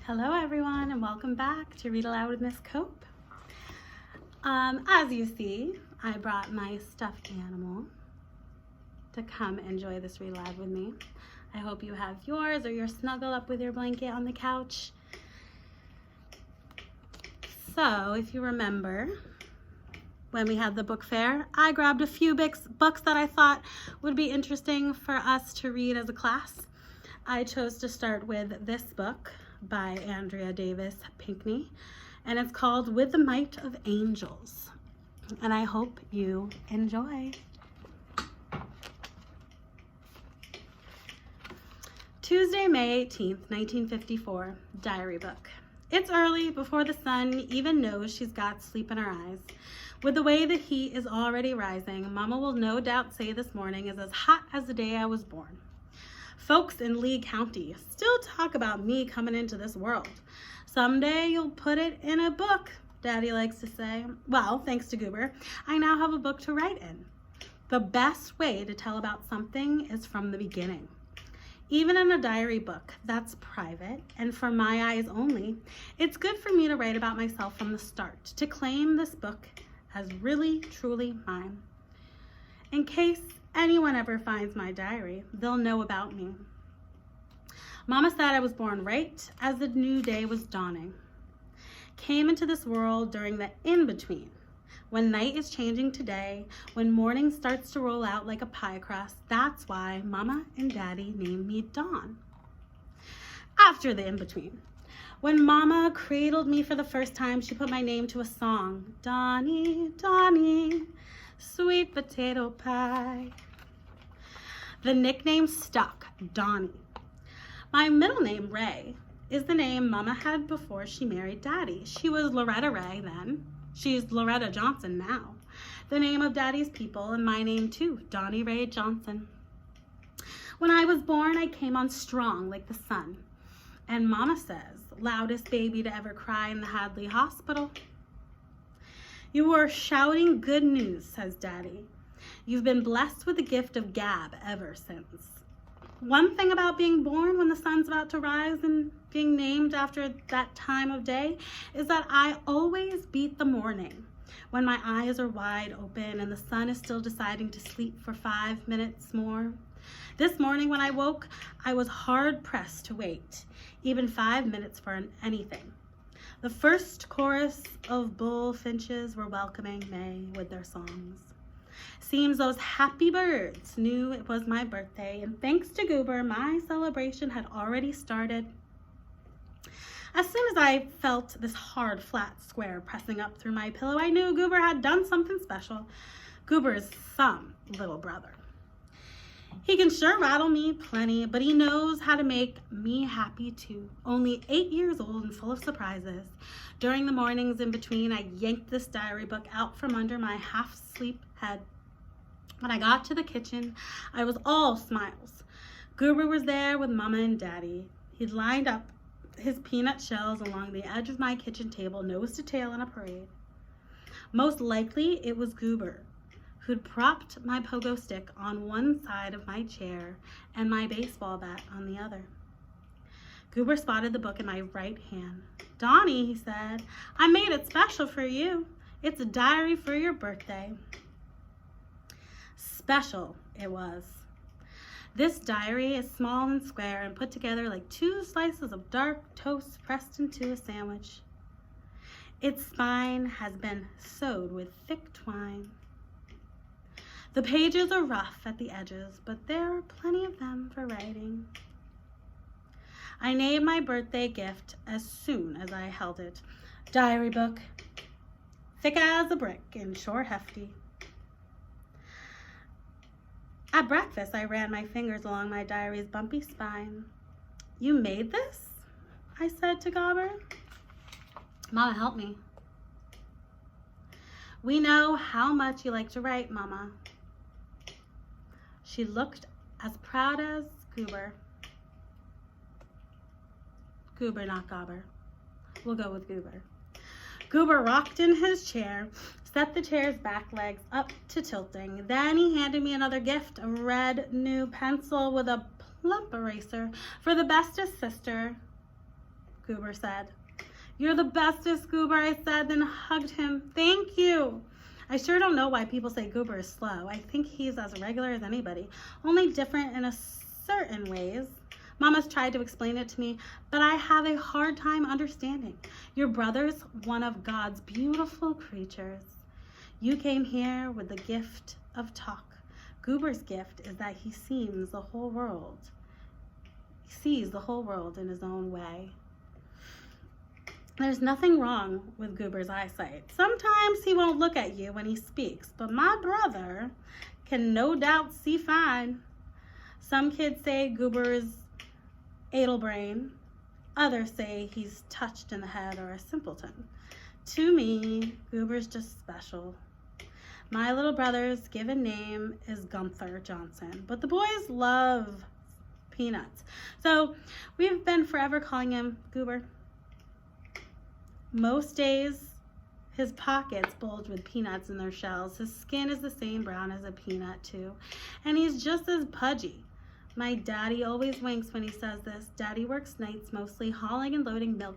Hello everyone and welcome back to Read Aloud with Miss Cope. As you see, I brought my stuffed animal to come enjoy this Read Aloud with me. I hope you have yours or you're snuggled up with your blanket on the couch. So if you remember, when we had the book fair, I grabbed a few books that I thought would be interesting for us to read as a class. I chose to start with this book by Andrea Davis Pinkney, and it's called With the Might of Angels, and I hope you enjoy. Tuesday, May 18th, 1954, diary book. It's early, before the sun even knows she's got sleep in her eyes. With the way the heat is already rising, Mama will no doubt say this morning is as hot as the day I was born. Folks in Lee County still talk about me coming into this world. Someday you'll put it in a book, Daddy likes to say. Well, thanks to Goober, I now have a book to write in. The best way to tell about something is from the beginning. Even in a diary book that's private and for my eyes only, it's good for me to write about myself from the start, to claim this book as really, truly mine. In case anyone ever finds my diary, they'll know about me. Mama said I was born right as the new day was dawning. Came into this world during the in-between, when night is changing to day, when morning starts to roll out like a pie crust. That's why Mama and Daddy named me Dawn. After the in-between, when Mama cradled me for the first time, she put my name to a song. Donnie, Donnie, sweet potato pie. The nickname stuck, Donnie. My middle name, Ray, is the name Mama had before she married Daddy. She was Loretta Ray then. She's Loretta Johnson now. The name of Daddy's people, and my name too, Donnie Ray Johnson. When I was born, I came on strong like the sun. And Mama says, loudest baby to ever cry in the Hadley Hospital. You were shouting good news, says Daddy. You've been blessed with the gift of gab ever since. One thing about being born when the sun's about to rise and being named after that time of day is that I always beat the morning when my eyes are wide open and the sun is still deciding to sleep for 5 minutes more. This morning when I woke, I was hard pressed to wait, even 5 minutes for anything. The first chorus of bullfinches were welcoming May with their songs. Seems those happy birds knew it was my birthday, and thanks to Goober, my celebration had already started. As soon as I felt this hard, flat square pressing up through my pillow, I knew Goober had done something special. Goober's some little brother. He can sure rattle me plenty, but he knows how to make me happy too. Only 8 years old and full of surprises. During the mornings in between, I yanked this diary book out from under my half-asleep head. When I got to the kitchen, I was all smiles. Goober was there with Mama and Daddy. He'd lined up his peanut shells along the edge of my kitchen table, nose to tail in a parade. Most likely, it was Goober, who'd propped my pogo stick on one side of my chair and my baseball bat on the other. Goober spotted the book in my right hand. Donnie, he said, I made it special for you. It's a diary for your birthday. Special it was. This diary is small and square and put together like 2 slices of dark toast pressed into a sandwich. Its spine has been sewed with thick twine. The pages are rough at the edges, but there are plenty of them for writing. I named my birthday gift as soon as I held it. Diary book, thick as a brick and sure hefty. At breakfast, I ran my fingers along my diary's bumpy spine. You made this? I said to Gobber. Mama, help me. We know how much you like to write, Mama. She looked as proud as Goober. Goober, not Gobber. We'll go with Goober. Goober rocked in his chair, set the chair's back legs up to tilting. Then he handed me another gift, a red new pencil with a plump eraser for the bestest sister Goober said. You're the bestest, Goober, I said, then hugged him. Thank you. I sure don't know why people say Goober is slow. I think he's as regular as anybody, only different in a certain ways. Mama's tried to explain it to me, but I have a hard time understanding. Your brother's one of God's beautiful creatures. You came here with the gift of talk. Goober's gift is that he sees the whole world. He sees the whole world in his own way. There's nothing wrong with Goober's eyesight. Sometimes he won't look at you when he speaks, but my brother can no doubt see fine. Some kids say Goober's adelbrain. Others say he's touched in the head or a simpleton. To me, Goober's just special. My little brother's given name is Gunther Johnson, but the boys love peanuts. So we've been forever calling him Goober. Most days, his pockets bulge with peanuts in their shells. His skin is the same brown as a peanut, too. And he's just as pudgy. My daddy always winks when he says this. Daddy works nights mostly, hauling and loading milk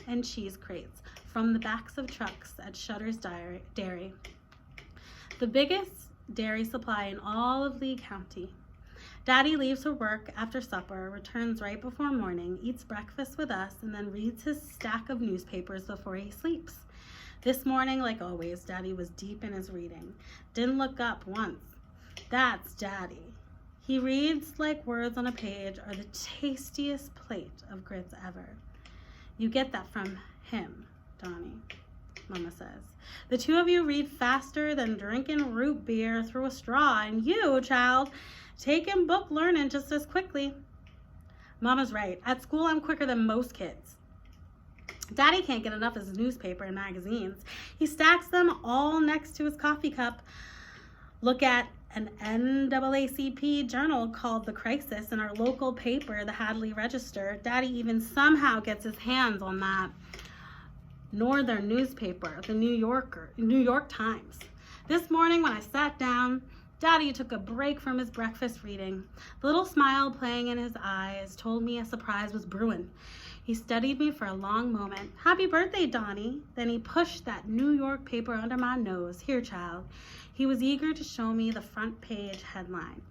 and cheese crates from the backs of trucks at Shutter's Dairy, the biggest dairy supply in all of Lee County. Daddy leaves for work after supper, returns right before morning, eats breakfast with us, and then reads his stack of newspapers before he sleeps. This morning, like always, Daddy was deep in his reading. Didn't look up once. That's Daddy. He reads like words on a page are the tastiest plate of grits ever. You get that from him, Donnie, Mama says. The two of you read faster than drinking root beer through a straw, and you, child, taking book learning just as quickly. Mama's right. At school, I'm quicker than most kids. Daddy can't get enough of his newspaper and magazines. He stacks them all next to his coffee cup. Look at an NAACP journal called The Crisis in our local paper, the Hadley Register. Daddy even somehow gets his hands on that northern newspaper, the New York Times. This morning when I sat down, Daddy took a break from his breakfast reading. The little smile playing in his eyes told me a surprise was brewing. He studied me for a long moment. Happy birthday, Donnie. Then he pushed that New York paper under my nose. Here, child. He was eager to show me the front page headline.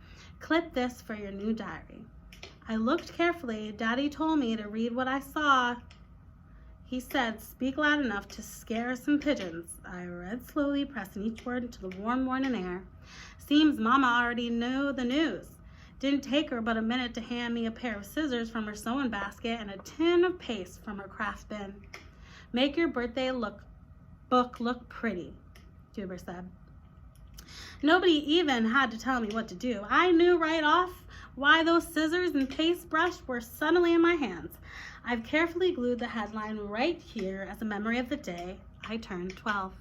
Clip this for your new diary. I looked carefully. Daddy told me to read what I saw. He said, speak loud enough to scare some pigeons. I read slowly, pressing each word into the warm morning air. Seems Mama already knew the news. Didn't take her but a minute to hand me a pair of scissors from her sewing basket and a tin of paste from her craft bin. Make your birthday book look pretty, Goober said. Nobody even had to tell me what to do. I knew right off why those scissors and paste brush were suddenly in my hands. I've carefully glued the headline right here as a memory of the day I turned 12.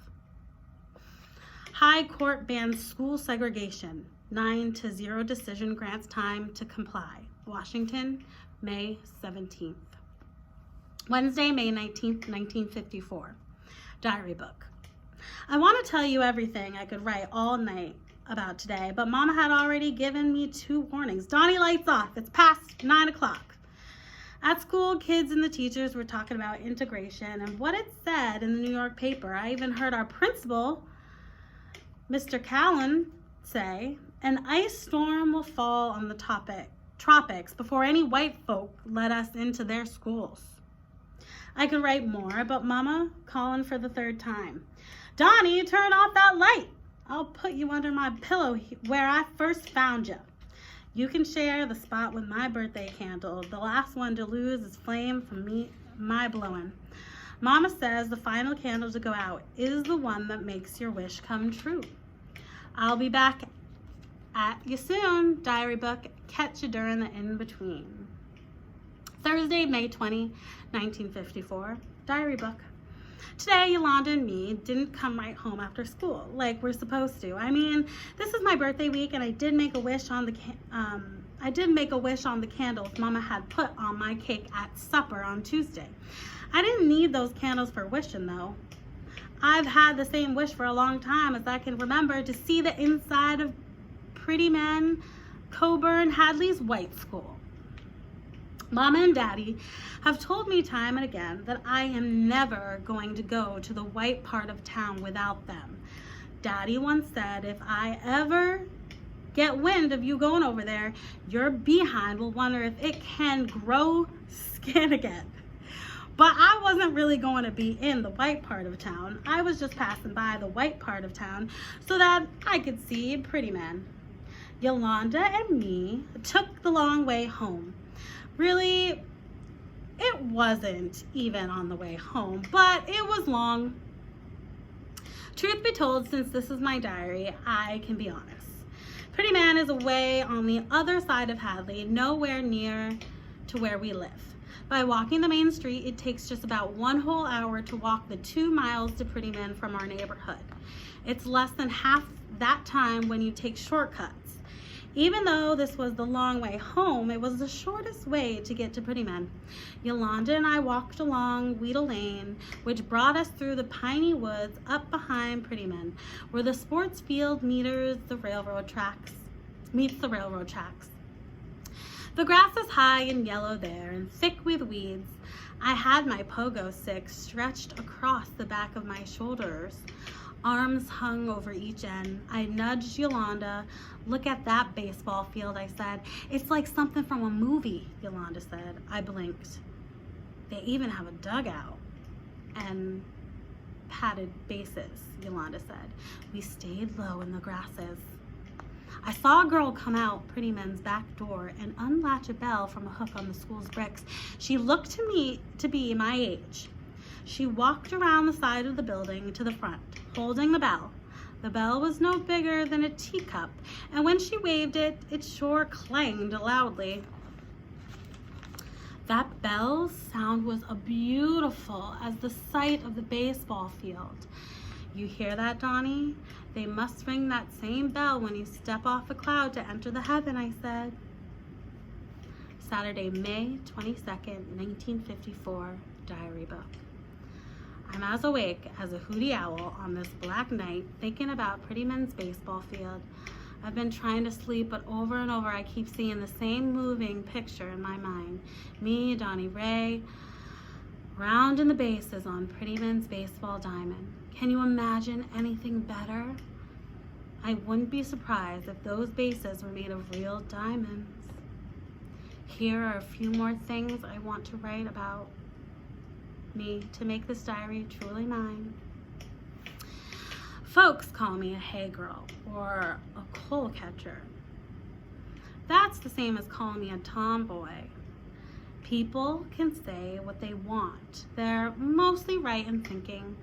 High Court bans school segregation. 9-0 decision grants time to comply. Washington, May 17th. Wednesday, May 19th, 1954. Diary book. I want to tell you everything I could write all night about today, but Mama had already given me 2 warnings. Donnie, lights off. It's past 9 o'clock. At school, kids and the teachers were talking about integration and what it said in the New York paper. I even heard our principal, Mr. Callan, say, an ice storm will fall on the tropics before any white folk let us into their schools. I could write more, but Mama calling for the 3rd time. Donnie, turn off that light. I'll put you under my pillow where I first found you. You can share the spot with my birthday candle. The last one to lose is flame from my blowing. Mama says the final candle to go out is the one that makes your wish come true. I'll be back at you soon, diary book. Catch you during the in-between. Thursday, May 20, 1954, diary book. Today, Yolanda and me didn't come right home after school like we're supposed to. I mean, this is my birthday week, and I did make a wish on the candles Mama had put on my cake at supper on Tuesday. I didn't need those candles for wishing, though. I've had the same wish for a long time as I can remember, to see the inside of Pretty Man Coburn Hadley's white school. Mama and Daddy have told me time and again that I am never going to go to the white part of town without them. Daddy once said, if I ever get wind of you going over there, your behind will wonder if it can grow skin again. But I wasn't really going to be in the white part of town. I was just passing by the white part of town so that I could see Pretty Men. Yolanda and me took the long way home. Really, it wasn't even on the way home, but it was long. Truth be told, since this is my diary, I can be honest. Pretty Man is away on the other side of Hadley, nowhere near to where we live. By walking the main street, it takes just about 1 whole hour to walk the 2 miles to Pretty Man from our neighborhood. It's less than half that time when you take shortcuts. Even though this was the long way home, it was the shortest way to get to Pretty Men. Yolanda and I walked along Weedle Lane, which brought us through the piney woods up behind Pretty Men, where the sports field meets the railroad tracks. The grass is high and yellow there and thick with weeds. I had my pogo stick stretched across the back of my shoulders. Arms hung over each end. I nudged Yolanda. Look at that baseball field, I said. It's like something from a movie, Yolanda said. I blinked. They even have a dugout and padded bases, Yolanda said. We stayed low in the grasses. I saw a girl come out Pretty Men's back door and unlatch a bell from a hook on the school's bricks. She looked to me to be my age. She walked around the side of the building to the front, holding the bell. The bell was no bigger than a teacup, and when she waved it, it sure clanged loudly. That bell's sound was as beautiful as the sight of the baseball field. You hear that, Donnie? They must ring that same bell when you step off a cloud to enter the heaven, I said. Saturday, May 22nd, 1954, diary book. I'm as awake as a hooty owl on this black night, thinking about Pretty Men's baseball field. I've been trying to sleep, but over and over I keep seeing the same moving picture in my mind. Me, Donnie Ray, round in the bases on Pretty Men's baseball diamond. Can you imagine anything better? I wouldn't be surprised if those bases were made of real diamonds. Here are a few more things I want to write about me to make this diary truly mine. Folks call me a hay girl or a coal catcher. That's the same as calling me a tomboy. People can say what they want. They're mostly right in thinking.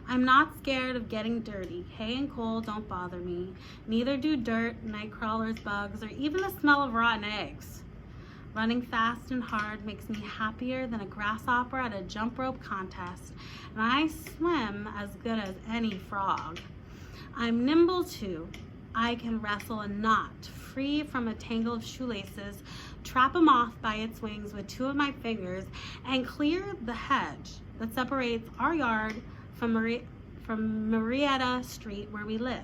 I'm not scared of getting dirty. Hay and coal don't bother me. Neither do dirt, night crawlers, bugs, or even the smell of rotten eggs. Running fast and hard makes me happier than a grasshopper at a jump rope contest, and I swim as good as any frog. I'm nimble too. I can wrestle a knot free from a tangle of shoelaces, trap a moth by its wings with 2 of my fingers, and clear the hedge that separates our yard from Marietta Street where we live.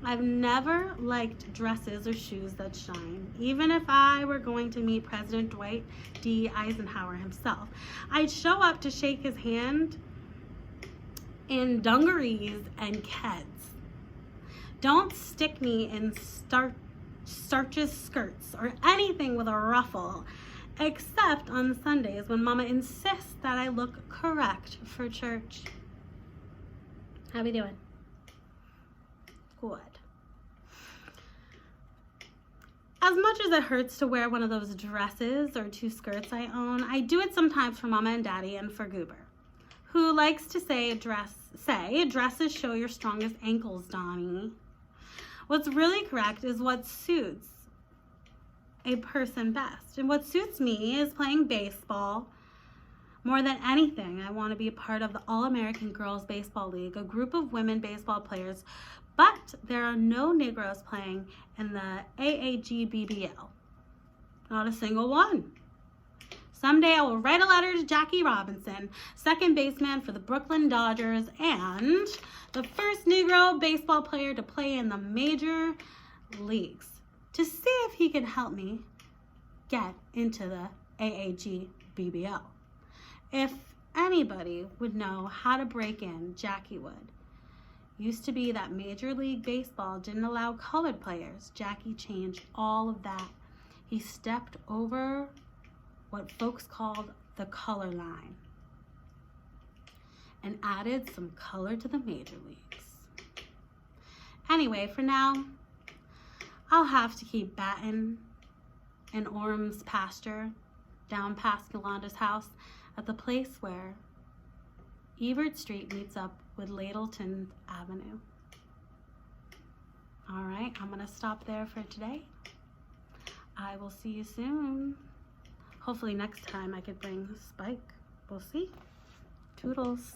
I've never liked dresses or shoes that shine. Even if I were going to meet President Dwight D. Eisenhower himself, I'd show up to shake his hand in dungarees and keds. Don't stick me in starches, skirts, or anything with a ruffle, except on Sundays when Mama insists that I look correct for church. How we doing? Good. As much as it hurts to wear one of those dresses or 2 skirts I own, I do it sometimes for Mama and Daddy and for Goober, who likes to say dresses show your strongest ankles, Donnie. What's really correct is what suits a person best. And what suits me is playing baseball. More than anything, I want to be a part of the All-American Girls Baseball League, a group of women baseball players, but there are no Negroes playing in the AAGBBL. Not a single one. Someday I will write a letter to Jackie Robinson, second baseman for the Brooklyn Dodgers and the first Negro baseball player to play in the major leagues, to see if he can help me get into the AAGBBL. If anybody would know how to break in, Jackie would. Used to be that Major League Baseball didn't allow colored players. Jackie changed all of that. He stepped over what folks called the color line and added some color to the major leagues. Anyway, for now, I'll have to keep batting in Orm's pasture down past Yolanda's house at the place where Ebert Street meets up with Ladleton Avenue. All right, I'm gonna stop there for today. I will see you soon. Hopefully next time I could bring Spike. We'll see. Toodles.